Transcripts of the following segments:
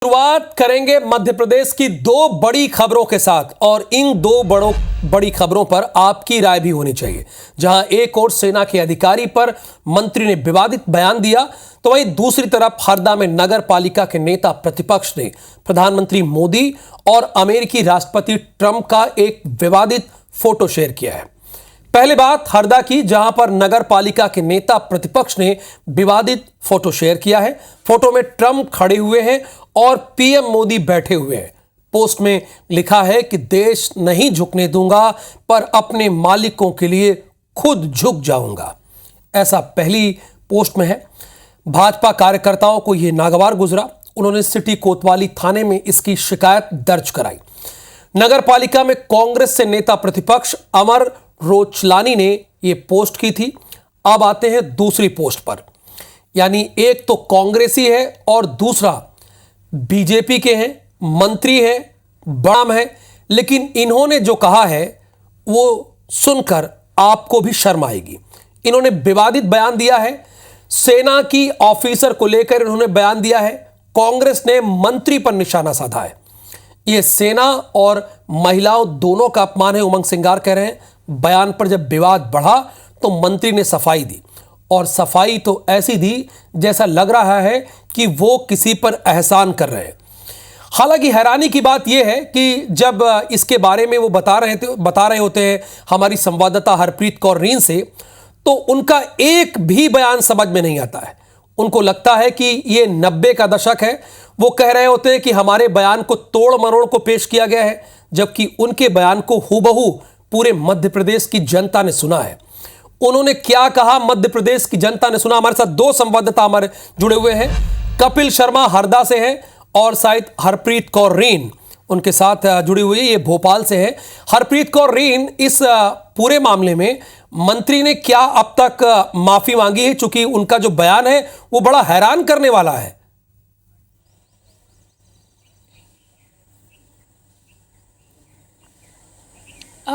शुरुआत करेंगे मध्य प्रदेश की दो बड़ी खबरों के साथ और इन दो बड़ी खबरों पर आपकी राय भी होनी चाहिए। जहां एक और सेना के अधिकारी पर मंत्री ने विवादित बयान दिया, तो वहीं दूसरी तरफ हरदा में नगर पालिका के नेता प्रतिपक्ष ने प्रधानमंत्री मोदी और अमेरिकी राष्ट्रपति ट्रंप का एक विवादित फोटो शेयर किया है। पहले बात हरदा की, जहां पर नगर पालिका के नेता प्रतिपक्ष ने विवादित फोटो शेयर किया है। फोटो में ट्रंप खड़े हुए हैं और पीएम मोदी बैठे हुए हैं। पोस्ट में लिखा है कि देश नहीं झुकने दूंगा, पर अपने मालिकों के लिए खुद झुक जाऊंगा। ऐसा पहली पोस्ट में है। भाजपा कार्यकर्ताओं को यह नागवार गुजरा। उन्होंने सिटी कोतवाली थाने में इसकी शिकायत दर्ज कराई। नगर पालिका में कांग्रेस से नेता प्रतिपक्ष अमर रोचलानी ने यह पोस्ट की थी। अब आते हैं दूसरी पोस्ट पर। यानी एक तो कांग्रेसी है और दूसरा बीजेपी के हैं, मंत्री हैं, बड़ा है, लेकिन इन्होंने जो कहा है वो सुनकर आपको भी शर्म आएगी। इन्होंने विवादित बयान दिया है। सेना की ऑफिसर को लेकर इन्होंने बयान दिया है। कांग्रेस ने मंत्री पर निशाना साधा है। यह सेना और महिलाओं दोनों का अपमान है, उमंग सिंगार कह रहे हैं। बयान पर जब विवाद बढ़ा तो मंत्री ने सफाई दी, और सफाई तो ऐसी दी जैसा लग रहा है कि वो किसी पर एहसान कर रहे हैं। हालांकि हैरानी की बात यह है कि जब इसके बारे में वो बता रहे होते हैं हमारी संवाददाता हरप्रीत कौर रीन से, तो उनका एक भी बयान समझ में नहीं आता है। उनको लगता है कि ये 90 का दशक है। वो कह रहे होते हैं कि हमारे बयान को तोड़ मरोड़ को पेश किया गया है, जबकि उनके बयान को हूबहू पूरे मध्य प्रदेश की जनता ने सुना है। उन्होंने क्या कहा मध्य प्रदेश की जनता ने सुना। हमारे साथ दो संवाददाता हमारे जुड़े हुए हैं। कपिल शर्मा हरदा से हैं और शायद हरप्रीत कौर रीन उनके साथ जुड़ी हुई है, ये भोपाल से है। हरप्रीत कौर रीन, इस पूरे मामले में मंत्री ने क्या अब तक माफी मांगी है? चूंकि उनका जो बयान है वो बड़ा हैरान करने वाला है।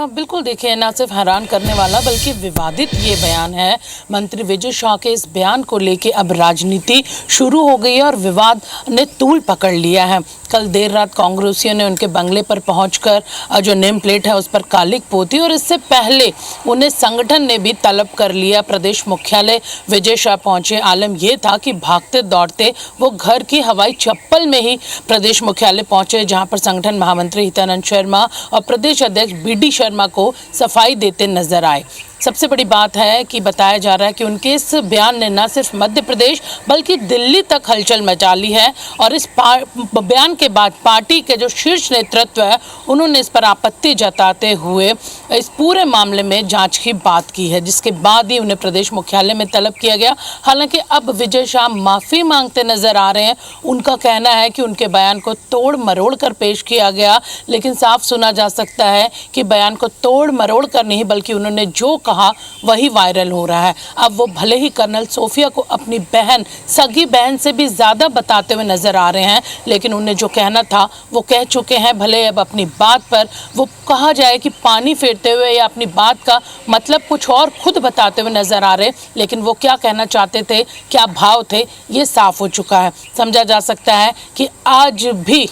बिल्कुल, देखिए, ना सिर्फ हैरान करने वाला बल्कि विवादित ये बयान है। मंत्री विजय शाह के इस बयान को लेके अब राजनीति शुरू हो गई है और विवाद ने तूल पकड़ लिया है। कल देर रात कांग्रेसियों ने उनके बंगले पर पहुंचकर जो नेम प्लेट है उस पर कालिक पोती, और इससे पहले उन्हें संगठन ने भी तलब कर लिया। प्रदेश मुख्यालय विजय शाह पहुंचे। आलम यह था कि भागते दौड़ते वो घर की हवाई चप्पल में ही प्रदेश मुख्यालय पहुंचे, जहां पर संगठन महामंत्री हितानंद शर्मा और प्रदेश अध्यक्ष बीडी शर्मा को सफाई देते नजर आए। सबसे बड़ी बात है कि बताया जा रहा है कि उनके इस बयान ने न सिर्फ मध्य प्रदेश बल्कि दिल्ली तक हलचल मचा ली है, और इस बयान के बाद पार्टी के जो शीर्ष नेतृत्व है उन्होंने इस पर आपत्ति जताते हुए इस पूरे मामले में जांच की बात की है, जिसके बाद ही उन्हें प्रदेश मुख्यालय में तलब किया गया। हालांकि अब विजय शाह माफ़ी मांगते नजर आ रहे हैं। उनका कहना है कि उनके बयान को तोड़ मरोड़ कर पेश किया गया, लेकिन साफ सुना जा सकता है कि बयान को तोड़ मरोड़ कर नहीं, बल्कि उन्होंने जो कहा वही वायरल हो रहा है। अब वो भले ही कर्नल सोफिया को अपनी बहन, सगी बहन से भी ज्यादा बताते हुए नजर आ रहे हैं, लेकिन उन्हें जो कहना था वो कह चुके हैं। भले अब अपनी बात पर वो कहा जाए कि पानी फेरते हुए या अपनी बात का मतलब कुछ और खुद बताते हुए नजर आ रहे, लेकिन वो क्या कहना चाहते थे, क्या भाव थे, ये साफ हो चुका है। समझा जा सकता है कि आज भी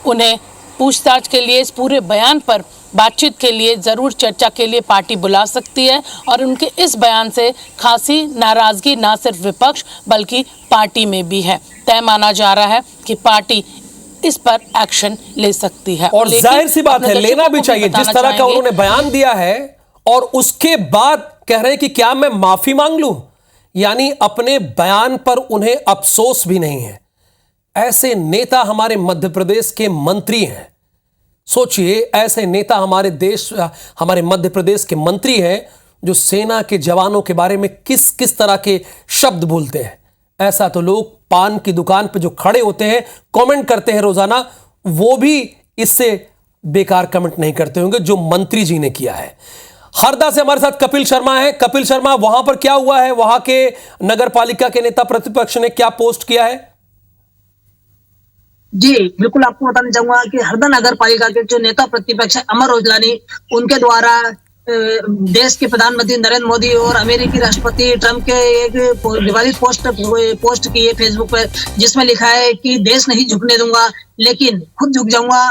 उन्हें पूछताछ के लिए, इस पूरे बयान पर बातचीत के लिए, जरूर चर्चा के लिए पार्टी बुला सकती है, और उनके इस बयान से खासी नाराजगी ना सिर्फ विपक्ष बल्कि पार्टी में भी है। तय माना जा रहा है कि पार्टी इस पर एक्शन ले सकती है, और जाहिर सी बात है लेना भी चाहिए। जिस तरह का उन्होंने बयान दिया है और उसके बाद कह रहे हैं कि क्या मैं माफी मांग लूं, यानी अपने बयान पर उन्हें अफसोस भी नहीं है। ऐसे नेता हमारे मध्य प्रदेश के मंत्री हैं। सोचिए, ऐसे नेता हमारे मध्य प्रदेश के मंत्री हैं जो सेना के जवानों के बारे में किस किस तरह के शब्द बोलते हैं। ऐसा तो लोग पान की दुकान पे जो खड़े होते हैं, कमेंट करते हैं रोजाना, वो भी इससे बेकार कमेंट नहीं करते होंगे जो मंत्री जी ने किया है। हरदा से हमारे साथ कपिल शर्मा है। कपिल शर्मा, वहां पर क्या हुआ है? वहां के नगर पालिका के नेता प्रतिपक्ष ने क्या पोस्ट किया है? जी बिल्कुल, आपको बताना चाहूंगा कि हरदा नगर पालिका के जो नेता प्रतिपक्ष है अमर रोजलानी, उनके द्वारा देश के प्रधानमंत्री नरेंद्र मोदी और अमेरिकी राष्ट्रपति ट्रंप के एक विवादित पोस्ट की है फेसबुक पर, जिसमें लिखा है कि देश नहीं झुकने दूंगा लेकिन खुद झुक जाऊंगा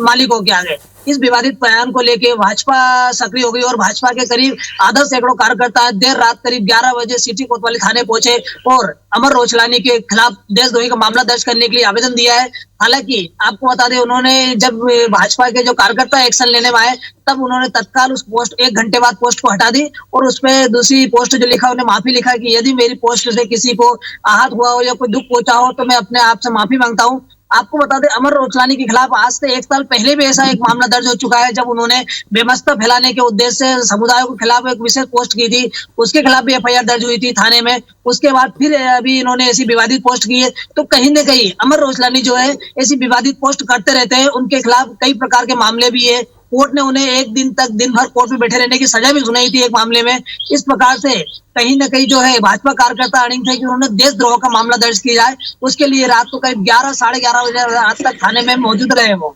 मालिकों के आगे। इस विवादित बयान को लेके भाजपा सक्रिय हो गई और भाजपा के करीब आधा सैकड़ों कार्यकर्ता देर रात करीब 11 बजे सिटी कोतवाली थाने पहुंचे और अमर रोचलानी के खिलाफ देशद्रोही का मामला दर्ज करने के लिए आवेदन दिया है। हालांकि आपको बता दें, उन्होंने जब भाजपा के जो कार्यकर्ता एक्शन लेने में आए तब उन्होंने तत्काल उस पोस्ट 1 घंटे बाद पोस्ट को हटा दी और उसमें दूसरी पोस्ट जो लिखा उन्हें माफी लिखा कि यदि मेरी पोस्ट से किसी को आहत हुआ हो या कोई दुख पहुंचा हो तो मैं अपने आप से माफी मांगता हूं। आपको बता दें, अमर रोचलानी के खिलाफ आज से 1 साल पहले भी ऐसा एक मामला दर्ज हो चुका है, जब उन्होंने बेमस्ता फैलाने के उद्देश्य से समुदायों के खिलाफ एक विशेष पोस्ट की थी। उसके खिलाफ भी एफआईआर दर्ज हुई थी थाने में। उसके बाद फिर अभी इन्होंने ऐसी विवादित पोस्ट की है। तो कहीं न कहीं अमर रोचलानी जो है ऐसी विवादित पोस्ट करते रहते हैं। उनके खिलाफ कई प्रकार के मामले भी है। कोर्ट ने उन्हें 1 दिन तक दिन भर कोर्ट में बैठे रहने की सजा भी सुनाई थी एक मामले में। इस प्रकार से कहीं न कहीं जो है भाजपा कार्यकर्ता अड़िग थे कि उन्होंने देशद्रोह का मामला दर्ज किया जाए। उसके लिए रात को करीब 11 साढ़े 11 बजे रात तक थाने में मौजूद रहे वो।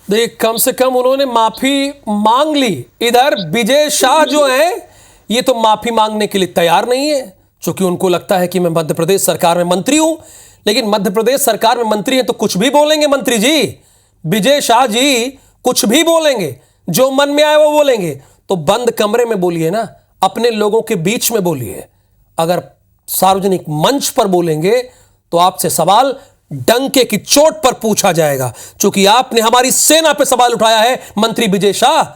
देखिए, कम से कम उन्होंने माफी मांग ली। इधर विजय शाह जो है ये तो माफी मांगने के लिए तैयार नहीं है, क्योंकि उनको लगता है कि मैं मध्य प्रदेश सरकार में मंत्री हूं। लेकिन मध्य प्रदेश सरकार में मंत्री हैं तो कुछ भी बोलेंगे मंत्री जी। विजय शाह जी कुछ भी बोलेंगे, जो मन में आए वो बोलेंगे। तो बंद कमरे में बोलिए ना, अपने लोगों के बीच में बोलिए। अगर सार्वजनिक मंच पर बोलेंगे तो आपसे सवाल डंके की चोट पर पूछा जाएगा, क्योंकि आपने हमारी सेना पर सवाल उठाया है मंत्री विजय शाह।